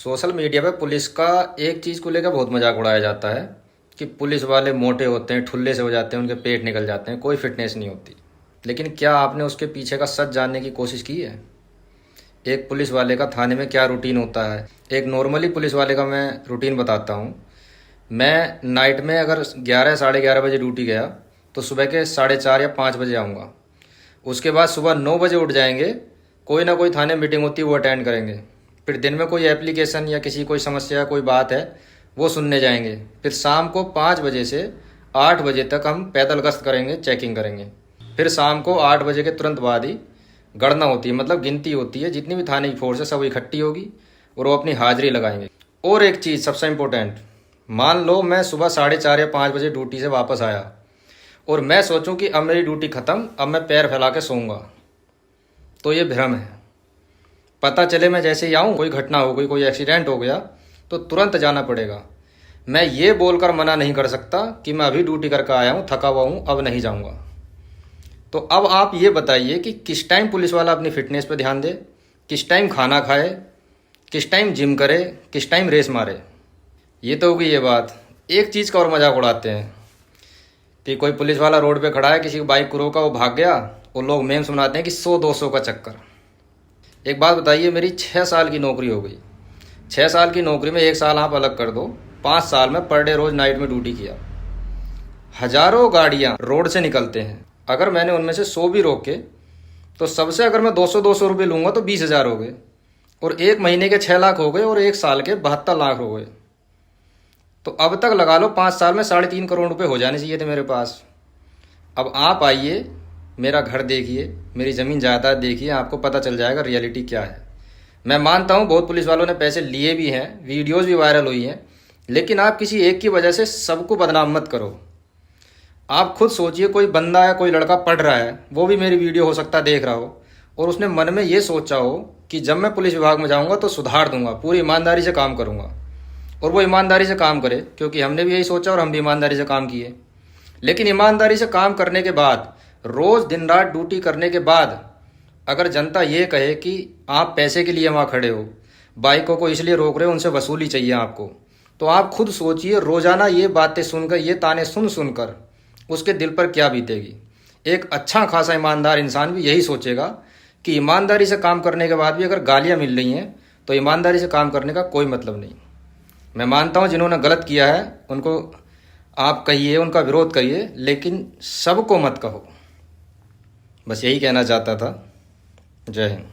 Social media पे police का एक चीज़ को लेकर बहुत मजाक उड़ाया जाता है कि पुलिस वाले मोटे होते हैं, ठुल्ले से हो जाते हैं, उनके पेट निकल जाते हैं, कोई फिटनेस नहीं होती। लेकिन क्या आपने उसके पीछे का सच जानने की कोशिश की है? एक पुलिस वाले का थाने में क्या रूटीन होता है? एक नॉर्मली पुलिस वाले का मैं रूटीन बताता हूँ। मैं नाइट में अगर 11 साढ़े 11 बजे ड्यूटी गया तो सुबह के 4:30 या 5 बजे आऊँगा। उसके बाद सुबह 9 बजे उठ जाएंगे, कोई ना कोई थाने मीटिंग होती है वो अटेंड करेंगे। फिर दिन में कोई एप्लीकेशन या किसी कोई समस्या कोई बात है वो सुनने जाएंगे। फिर शाम को 5 बजे से 8 बजे तक हम पैदल गश्त करेंगे, चेकिंग करेंगे। फिर शाम को 8 बजे के तुरंत बाद ही गणना होती है, मतलब गिनती होती है, जितनी भी थाने की फोर्स है सब इकट्ठी होगी और वो अपनी हाजिरी लगाएंगे। और एक चीज़ सबसे इम्पोर्टेंट, मान लो मैं सुबह 4:30 या 5 बजे ड्यूटी से वापस आया और मैं सोचूं कि अब मेरी ड्यूटी ख़त्म, अब मैं पैर फैला के सोऊंगा, तो ये भ्रम है। पता चले मैं जैसे ही आऊँ कोई घटना हो गई, कोई एक्सीडेंट हो गया तो तुरंत जाना पड़ेगा। मैं ये बोलकर मना नहीं कर सकता कि मैं अभी ड्यूटी करके आया हूँ, थका हुआ हूँ, अब नहीं जाऊँगा। तो अब आप ये बताइए कि किस टाइम पुलिस वाला अपनी फिटनेस पे ध्यान दे, किस टाइम खाना खाए, किस टाइम जिम करे, किस टाइम रेस मारे। ये तो होगी ये बात। एक चीज़ का और मजाक उड़ाते हैं कि कोई पुलिस वाला रोड पे खड़ा है, किसी की बाइक को रोका, वो भाग गया और लोग मेम सुनाते हैं कि 100-200 का चक्कर। एक बात बताइए, मेरी 6 साल की नौकरी हो गई। 6 साल की नौकरी में 1 साल आप अलग कर दो, 5 साल में पर डे रोज नाइट में ड्यूटी किया। हजारों गाड़ियां रोड से निकलते हैं, अगर मैंने उनमें से 100 भी रोके तो सबसे अगर मैं 200-200 रुपये लूंगा तो 20,000 हो गए, और एक महीने के 6 लाख हो गए, और एक साल के 72 लाख हो गए। तो अब तक लगा लो 5 साल में 3.5 करोड़ रुपए हो जाने चाहिए थे मेरे पास। अब आप आइए, मेरा घर देखिए, मेरी ज़मीन जायदाद देखिए, आपको पता चल जाएगा रियलिटी क्या है। मैं मानता हूँ बहुत पुलिस वालों ने पैसे लिए भी हैं, वीडियोज़ भी वायरल हुई हैं, लेकिन आप किसी एक की वजह से सबको बदनाम मत करो। आप खुद सोचिए, कोई बंदा है, कोई लड़का पढ़ रहा है, वो भी मेरी वीडियो हो सकता है देख रहा हो, और उसने मन में ये सोचा हो कि जब मैं पुलिस विभाग में जाऊँगा तो सुधार दूंगा, पूरी ईमानदारी से काम करूँगा, और वो ईमानदारी से काम करे, क्योंकि हमने भी यही सोचा और हम भी ईमानदारी से काम किए। लेकिन ईमानदारी से काम करने के बाद, रोज़ दिन रात ड्यूटी करने के बाद, अगर जनता ये कहे कि आप पैसे के लिए वहाँ खड़े हो, बाइकों को इसलिए रोक रहे हो, उनसे वसूली चाहिए आपको, तो आप खुद सोचिए, रोज़ाना ये बातें सुनकर, ये ताने सुन सुनकर उसके दिल पर क्या बीतेगी। एक अच्छा खासा ईमानदार इंसान भी यही सोचेगा कि ईमानदारी से काम करने के बाद भी अगर गालियाँ मिल रही हैं तो ईमानदारी से काम करने का कोई मतलब नहीं। मैं मानता हूँ जिन्होंने गलत किया है उनको आप कहिए, उनका विरोध करिए, लेकिन सबको मत कहो। बस यही कहना चाहता था। जय हिंद।